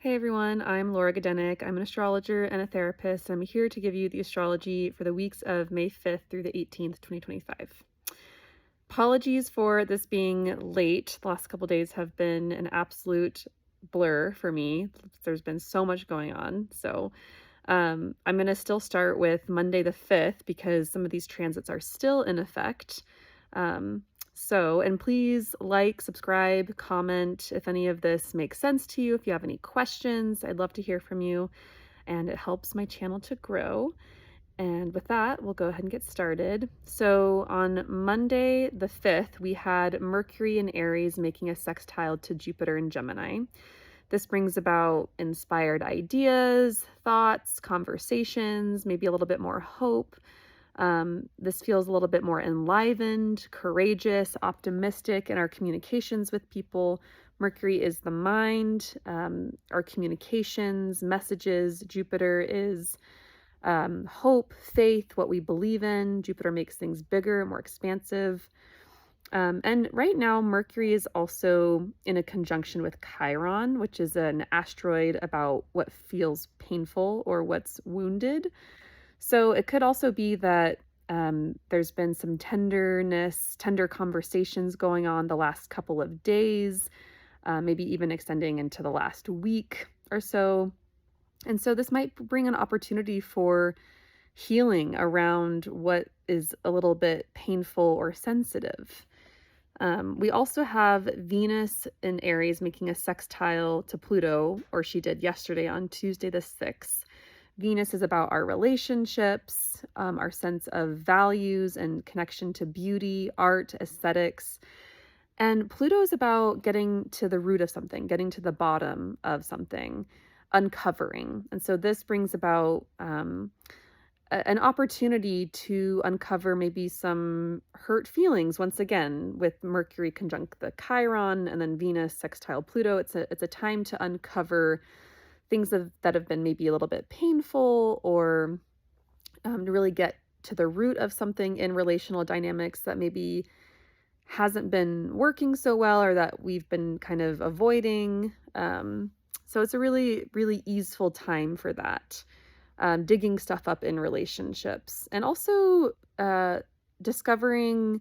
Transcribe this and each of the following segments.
Hey everyone, I'm Laura Gadenik. I'm an astrologer and a therapist. I'm here to give you the astrology for the weeks of May 5th through the 18th, 2025. Apologies for this being late. The last couple days have been an absolute blur for me. There's been so much going on. I'm going to still start with Monday the 5th because some of these transits are still in effect. Um, and please like, subscribe, comment if any of this makes sense to you. If you have any questions, I'd love to hear from you, and it helps my channel to grow. And with that, we'll go ahead and get started. So on Monday the 5th, we had Mercury in Aries making a sextile to Jupiter in Gemini. This brings about inspired ideas, thoughts, conversations, maybe a little bit more hope. This feels a little bit more enlivened, courageous, optimistic in our communications with people. Mercury is the mind, our communications, messages. Jupiter is hope, faith, what we believe in. Jupiter makes things bigger, more expansive. And right now, Mercury is also in a conjunction with Chiron, which is an asteroid about what feels painful or what's wounded. So it could also be that there's been some tender conversations going on the last couple of days, maybe even extending into the last week or so. And so this might bring an opportunity for healing around what is a little bit painful or sensitive. We also have Venus in Aries making a sextile to Pluto, or she did yesterday on Tuesday the 6th. Venus is about our relationships, our sense of values and connection to beauty, art, aesthetics. And Pluto is about getting to the root of something, getting to the bottom of something, uncovering. And so this brings about an opportunity to uncover maybe some hurt feelings once again with Mercury conjunct the Chiron and then Venus sextile Pluto. It's a time to uncover things that have been maybe a little bit painful, or to really get to the root of something in relational dynamics that maybe hasn't been working so well or that we've been kind of avoiding. So it's a really, really easeful time for that. Digging stuff up in relationships, and also discovering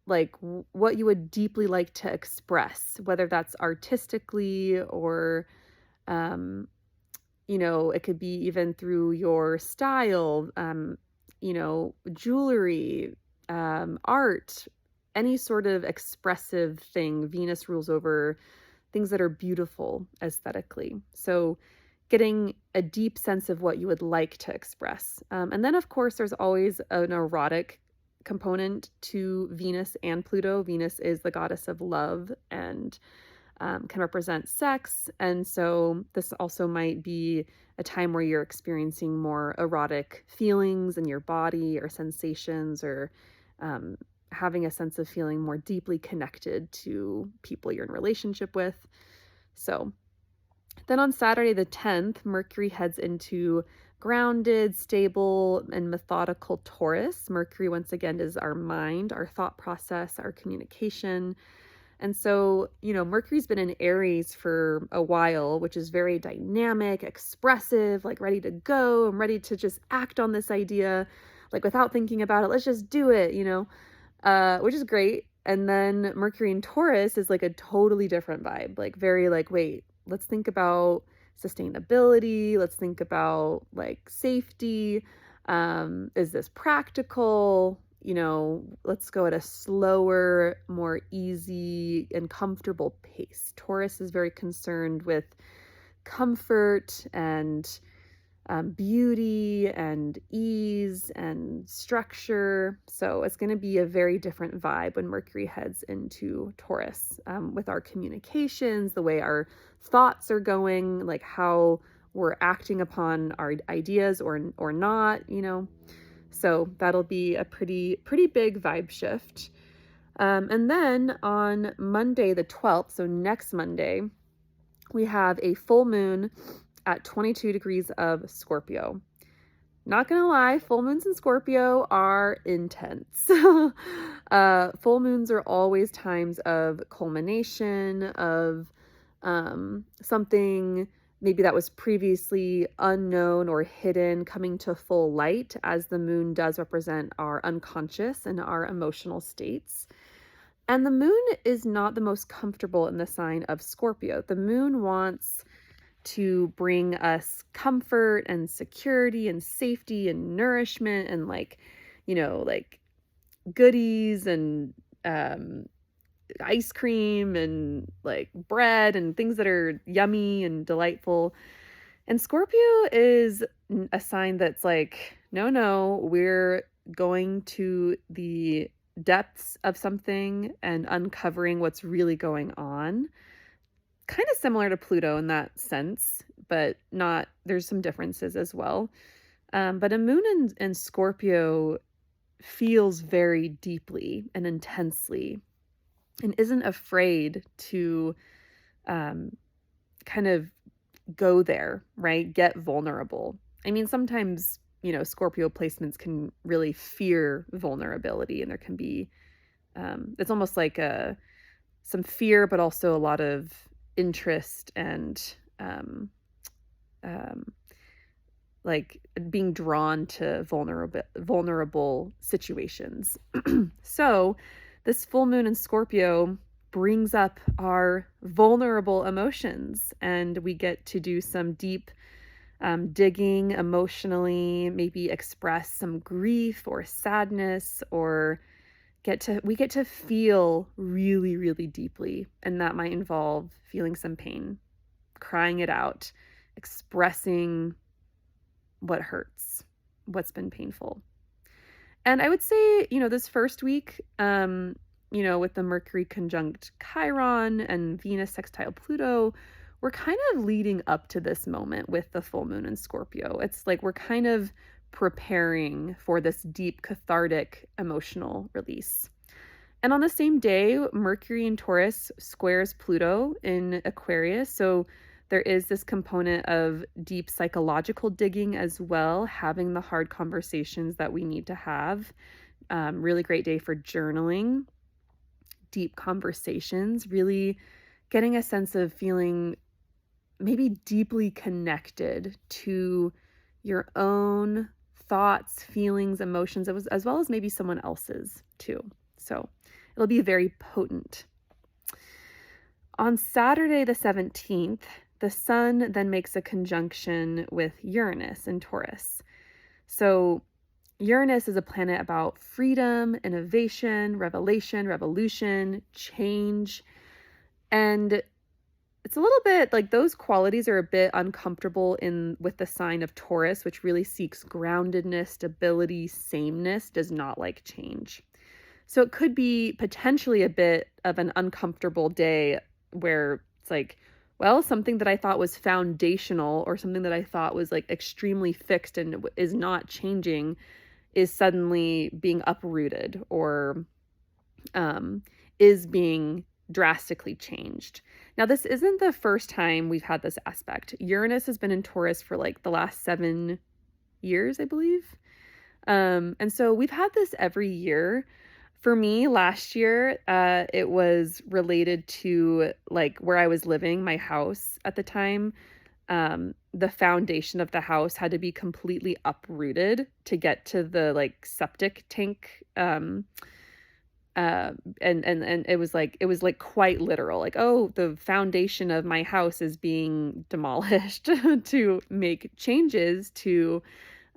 like what you would deeply like to express, whether that's artistically or it could be even through your style, jewelry, art, any sort of expressive thing. Venus rules over things that are beautiful aesthetically. So getting a deep sense of what you would like to express. And then, of course, there's always an erotic component to Venus and Pluto. Venus is the goddess of love and can represent sex. And so this also might be a time where you're experiencing more erotic feelings in your body or sensations, or having a sense of feeling more deeply connected to people you're in relationship with. So then on Saturday the 10th, Mercury heads into grounded, stable, and methodical Taurus. Mercury, once again, is our mind, our thought process, our communication. And so, Mercury's been in Aries for a while, which is very dynamic, expressive, like ready to go. I'm ready to just act on this idea, like without thinking about it. Let's just do it, which is great. And then Mercury in Taurus is like a totally different vibe, like very like, wait, let's think about sustainability. Let's think about like safety. Is this practical? Let's go at a slower, more easy and comfortable pace. Taurus is very concerned with comfort and beauty and ease and structure. So it's going to be a very different vibe when Mercury heads into Taurus, with our communications, the way our thoughts are going, like how we're acting upon our ideas or not, So that'll be a pretty big vibe shift. And then on Monday the 12th, so next Monday, we have a full moon at 22 degrees of Scorpio. Not gonna lie, full moons in Scorpio are intense. Full moons are always times of culmination, of something maybe that was previously unknown or hidden coming to full light, as the moon does represent our unconscious and our emotional states. And the moon is not the most comfortable in the sign of Scorpio. The moon wants to bring us comfort and security and safety and nourishment and like goodies and um ice cream and like bread and things that are yummy and delightful. And Scorpio is a sign that's like, no, no, we're going to the depths of something and uncovering what's really going on. Kind of similar to Pluto in that sense, but not, there's some differences as well. But a moon in Scorpio feels very deeply and intensely and isn't afraid to um, kind of go there, right? Get vulnerable. I mean, sometimes, Scorpio placements can really fear vulnerability, and there can be, it's almost like some fear, but also a lot of interest and um, like being drawn to vulnerable situations. So, this full moon in Scorpio brings up our vulnerable emotions, and we get to do some deep digging emotionally, maybe express some grief or sadness, or we get to feel really, really deeply. And that might involve feeling some pain, crying it out, expressing what hurts, what's been painful. And I would say, this first week, with the Mercury conjunct Chiron and Venus sextile Pluto, we're kind of leading up to this moment with the full moon in Scorpio. It's like we're kind of preparing for this deep cathartic emotional release. And on the same day, Mercury in Taurus squares Pluto in Aquarius. So there is this component of deep psychological digging as well, having the hard conversations that we need to have. Really great day for journaling, deep conversations, really getting a sense of feeling maybe deeply connected to your own thoughts, feelings, emotions, as well as maybe someone else's too. So it'll be very potent. On Saturday, the 17th, the sun then makes a conjunction with Uranus in Taurus. So Uranus is a planet about freedom, innovation, revelation, revolution, change. And it's a little bit like those qualities are a bit uncomfortable with the sign of Taurus, which really seeks groundedness, stability, sameness, does not like change. So it could be potentially a bit of an uncomfortable day where it's like, well, something that I thought was foundational or something that I thought was like extremely fixed and is not changing is suddenly being uprooted or is being drastically changed. Now, this isn't the first time we've had this aspect. Uranus has been in Taurus for like the last 7 years, I believe. And so we've had this every year. For me, last year, it was related to like where I was living, my house at the time. The foundation of the house had to be completely uprooted to get to the like septic tank. And it was like quite literal, like, oh, the foundation of my house is being demolished to make changes to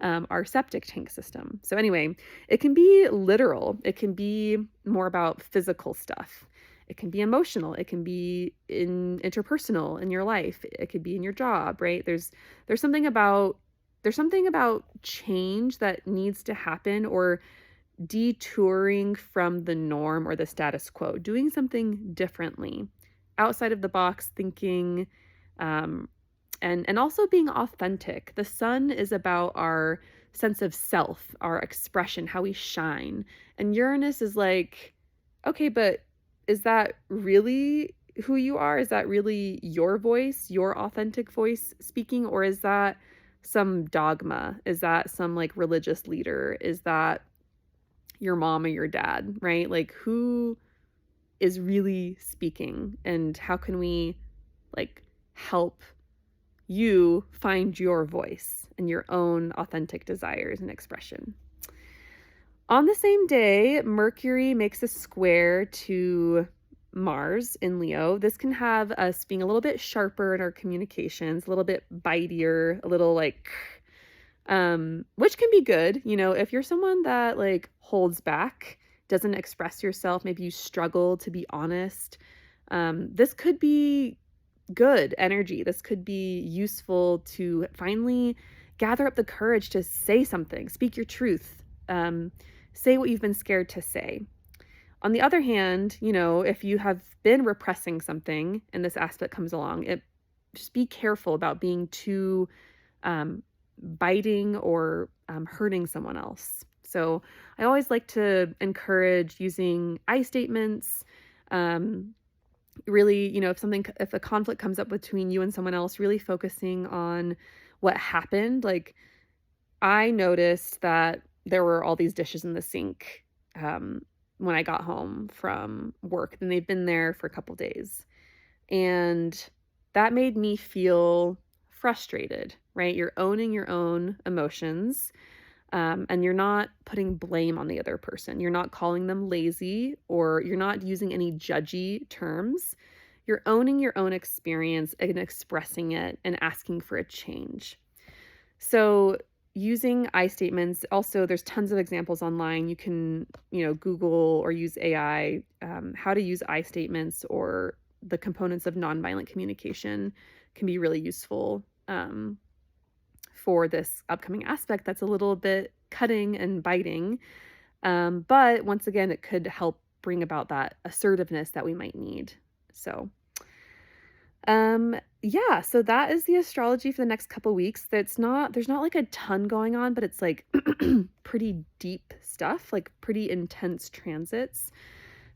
our septic tank system. So anyway, it can be literal. It can be more about physical stuff. It can be emotional. It can be interpersonal in your life. It could be in your job, right? There's something about change that needs to happen, or detouring from the norm or the status quo, doing something differently, outside of the box thinking, and also being authentic. The sun is about our sense of self, our expression, how we shine. And Uranus is like, okay, but is that really who you are? Is that really your voice, your authentic voice speaking? Or is that some dogma? Is that some like religious leader? Is that your mom or your dad, right? Like, who is really speaking, and how can we like help you find your voice and your own authentic desires and expression. On the same day, Mercury makes a square to Mars in Leo. This can have us being a little bit sharper in our communications, a little bit bitier, a little like, which can be good. You know, if you're someone that like holds back, doesn't express yourself, maybe you struggle to be honest, this could be good energy. This could be useful to finally gather up the courage to say something, speak your truth, say what you've been scared to say. On the other hand, you know, if you have been repressing something and this aspect comes along, just be careful about being too um, biting or hurting someone else. So I always like to encourage using I statements. Really, you know, if a conflict comes up between you and someone else, really focusing on what happened. Like, I noticed that there were all these dishes in the sink when I got home from work, and they've been there for a couple days. And that made me feel frustrated, right? You're owning your own emotions, and you're not putting blame on the other person. You're not calling them lazy, or you're not using any judgy terms. You're owning your own experience and expressing it and asking for a change. So, using I statements, also, there's tons of examples online. You can, you know, Google or use AI how to use I statements, or the components of nonviolent communication can be really useful for this upcoming aspect that's a little bit cutting and biting. But once again, it could help bring about that assertiveness that we might need. So, yeah, so that is the astrology for the next couple weeks. There's not like a ton going on, but it's like pretty deep stuff, like pretty intense transits.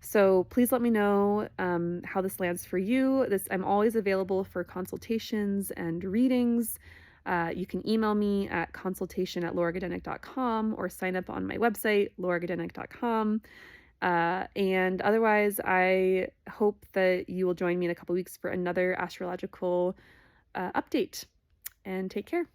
So please let me know how this lands for you. I'm always available for consultations and readings. You can email me at consultation@lauragadenic.com or sign up on my website, lauragadenic.com. And otherwise, I hope that you will join me in a couple weeks for another astrological update. And take care.